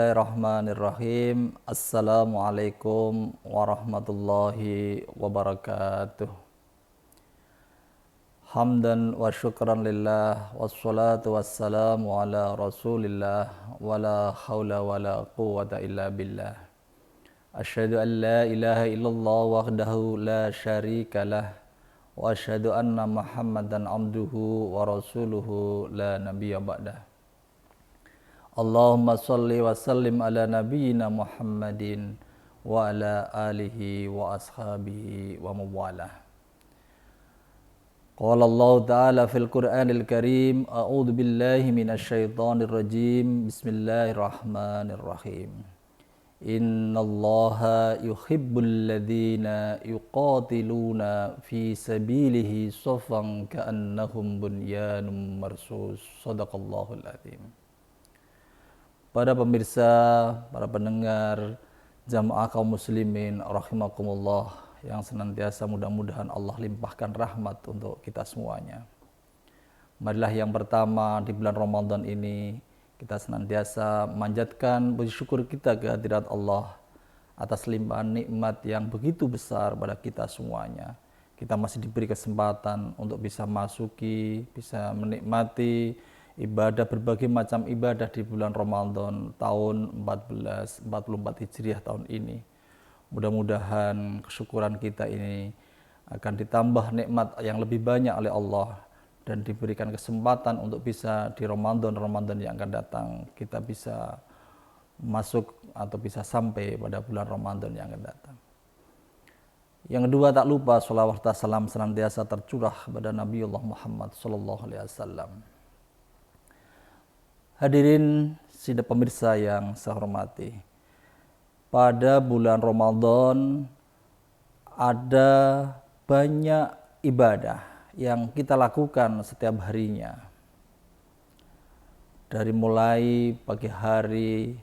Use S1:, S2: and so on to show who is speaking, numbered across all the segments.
S1: Bismillahirrahmanirrahim. Assalamualaikum warahmatullahi wabarakatuh. Hamdan wa syukran lillah, wassalatu wassalamu ala rasulillah, wala hawla wala quwwata illa billah. Asyhadu an la ilaha illallah wahdahu la syarika lah, wa asyhadu anna muhammadan abduhu wa rasuluhu la nabiyya ba'dah. Allahumma salli wa sallim ala nabiyyina Muhammadin wa ala alihi wa ashabihi wa mawalah. Qala Allah Ta'ala fil Qur'anil Karim, a'udzu billahi minasy syaithanir rajim. Bismillahirrahmanirrahim. Innallaha yuhibbul ladzina yuqatiluna fi sabilihi shaffan ka'annahum bunyanun marsus. Shadaqallahul adzim. Para pemirsa, para pendengar, jamaah kaum muslimin rahimakumullah, yang senantiasa mudah-mudahan Allah limpahkan rahmat untuk kita semuanya. Marilah yang pertama di bulan Ramadan ini kita senantiasa manjatkan puji syukur kita kehadirat Allah atas limpahan nikmat yang begitu besar pada kita semuanya. Kita masih diberi kesempatan untuk bisa masuki, bisa menikmati ibadah, berbagai macam ibadah di bulan Ramadan tahun 1444 Hijriah tahun ini. Mudah-mudahan kesyukuran kita ini akan ditambah nikmat yang lebih banyak oleh Allah dan diberikan kesempatan untuk bisa di Ramadan yang akan datang kita bisa masuk atau bisa sampai pada bulan Ramadan yang akan datang. Yang kedua, tak lupa sholawat dan salam senantiasa tercurah pada Nabiullah Muhammad SAW. Hadirin sidang pemirsa yang saya hormati, pada bulan Ramadan ada banyak ibadah yang kita lakukan setiap harinya. Dari mulai pagi hari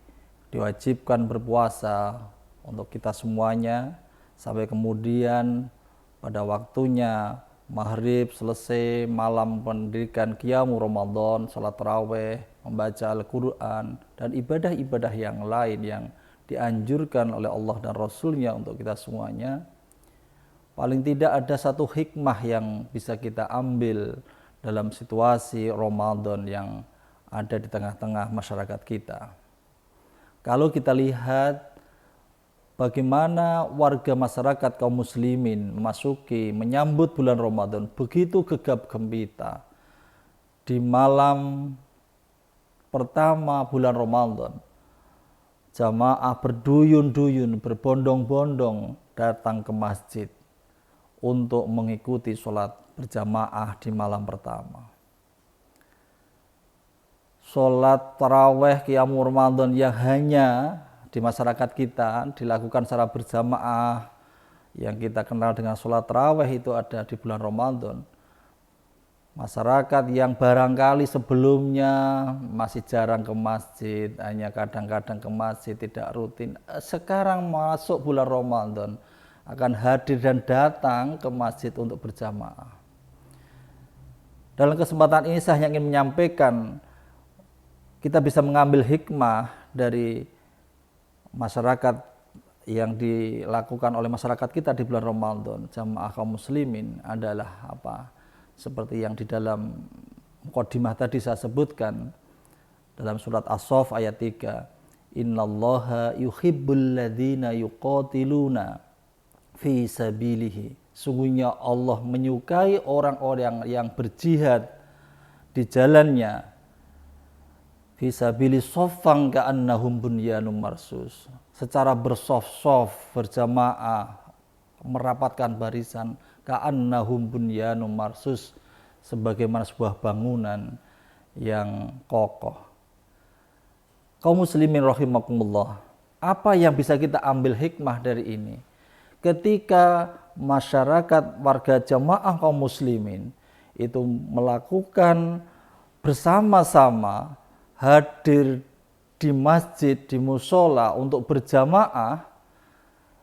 S1: diwajibkan berpuasa untuk kita semuanya, sampai kemudian pada waktunya maghrib selesai, malam pendidikan qiyamul Ramadan, salat tarawih, membaca Al-Quran, dan ibadah-ibadah yang lain yang dianjurkan oleh Allah dan Rasulnya untuk kita semuanya. Paling tidak ada satu hikmah yang bisa kita ambil dalam situasi Ramadan yang ada di tengah-tengah masyarakat kita. Kalau kita lihat bagaimana warga masyarakat kaum muslimin menyambut bulan Ramadan begitu gegap gempita di malam pertama bulan Ramadan, jamaah berduyun-duyun, berbondong-bondong datang ke masjid untuk mengikuti sholat berjamaah di malam pertama. Sholat tarawih qiyamul Ramadan yang hanya di masyarakat kita dilakukan secara berjamaah, yang kita kenal dengan sholat tarawih itu ada di bulan Ramadan. Masyarakat yang barangkali sebelumnya masih jarang ke masjid, hanya kadang-kadang ke masjid, tidak rutin, sekarang masuk bulan Ramadan akan hadir dan datang ke masjid untuk berjamaah. Dalam kesempatan ini saya hanya ingin menyampaikan, kita bisa mengambil hikmah dari masyarakat yang dilakukan oleh masyarakat kita di bulan Ramadan, jamaah kaum muslimin, adalah apa? Seperti yang di dalam mukadimah tadi saya sebutkan dalam surat As-Saff ayat 3, innallaha yuhibbul ladzina yuqatiluna fi sabilihi. Sungguhnya Allah menyukai orang-orang yang berjihad di jalannya, fi sabili shaffan ka'annahum bunyanun marsus, secara bersof-sof, berjamaah, merapatkan barisan, ka'annahum bunyanun marsus, sebagaimana sebuah bangunan yang kokoh. Kaum muslimin rahimakumullah, apa yang bisa kita ambil hikmah dari ini? Ketika masyarakat warga jamaah kaum muslimin itu melakukan bersama-sama hadir di masjid, di musola untuk berjamaah,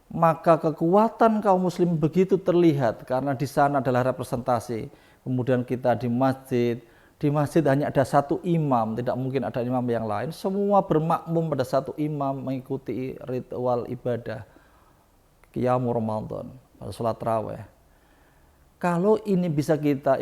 S1: maka kekuatan kaum muslim begitu terlihat karena di sana adalah representasi. Kemudian kita di masjid Di masjid hanya ada satu imam, tidak mungkin ada imam yang lain. Semua bermakmum pada satu imam mengikuti ritual ibadah Qiyamul Ramadan, sholat raweh. Kalau ini bisa kita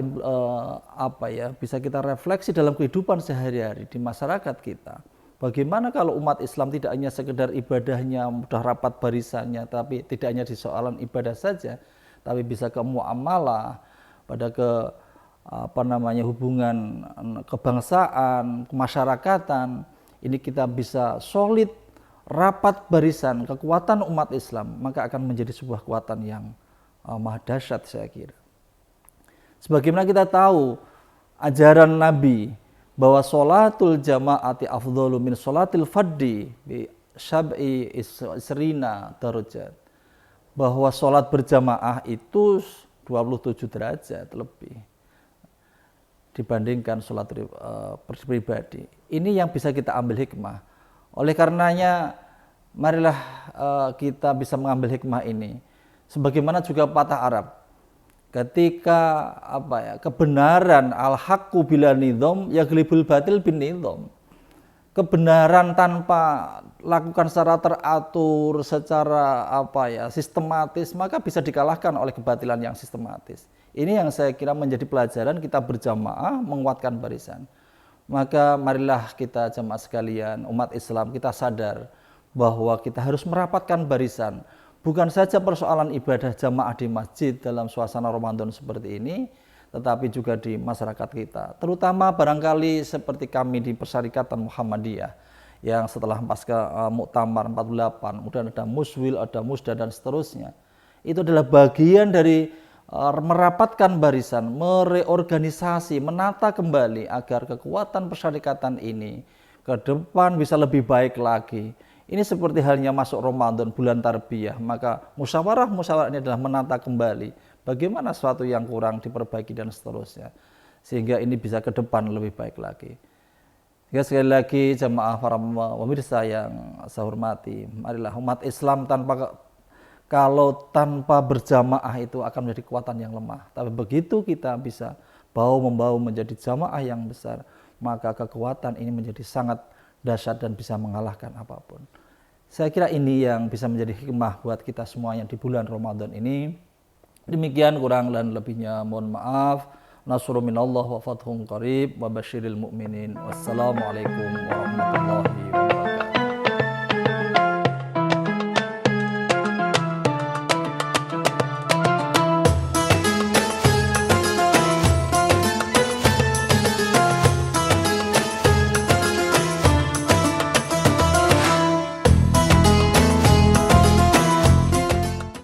S1: bisa kita refleksi dalam kehidupan sehari-hari di masyarakat kita. Bagaimana kalau umat Islam tidak hanya sekedar ibadahnya, mudah rapat barisannya, tapi tidak hanya di soalan ibadah saja, tapi bisa ke muamalah, pada hubungan kebangsaan, kemasyarakatan. Ini kita bisa solid, rapat barisan, kekuatan umat Islam, maka akan menjadi sebuah kekuatan yang maha dahsyat saya kira. Sebagaimana kita tahu ajaran Nabi bahwa sholatul jamaati afdhalu min sholatil faddi bi syab'i isrina darajat, bahwa sholat berjamaah itu 27 derajat lebih dibandingkan sholat pribadi. Ini yang bisa kita ambil hikmah. Oleh karenanya marilah kita bisa mengambil hikmah ini. Sebagaimana juga patah Arab, ketika kebenaran al-haqqu bila nidham yaglibul batil bin nidham. Kebenaran tanpa lakukan secara teratur, secara sistematis, maka bisa dikalahkan oleh kebatilan yang sistematis. Ini yang saya kira menjadi pelajaran kita berjamaah menguatkan barisan. Maka marilah kita jamaah sekalian, umat Islam, kita sadar bahwa kita harus merapatkan barisan. Bukan saja persoalan ibadah jamaah di masjid dalam suasana Ramadan seperti ini, tetapi juga di masyarakat kita. Terutama barangkali seperti kami di Persyarikatan Muhammadiyah, yang setelah pasca Muktamar 48, kemudian ada Muswil, ada Musda, dan seterusnya. Itu adalah bagian dari merapatkan barisan, mereorganisasi, menata kembali agar kekuatan persyarikatan ini ke depan bisa lebih baik lagi. Ini seperti halnya masuk Ramadan, bulan tarbiyah, maka musyawarah ini adalah menata kembali bagaimana sesuatu yang kurang diperbaiki dan seterusnya, sehingga ini bisa ke depan lebih baik lagi. Ya, sekali lagi jamaah para pemirsa yang saya hormati, marilah umat Islam kalau tanpa berjamaah itu akan menjadi kekuatan yang lemah. Tapi begitu kita bisa membawa menjadi jamaah yang besar, maka kekuatan ini menjadi sangat dahsyat dan bisa mengalahkan apapun. Saya kira ini yang bisa menjadi hikmah buat kita semuanya di bulan Ramadan ini. Demikian kurang dan lebihnya mohon maaf. Nasrun minallah wa fathun qarib wa basyiril mu'minin. Wassalamualaikum warahmatullahi wabarakatuh.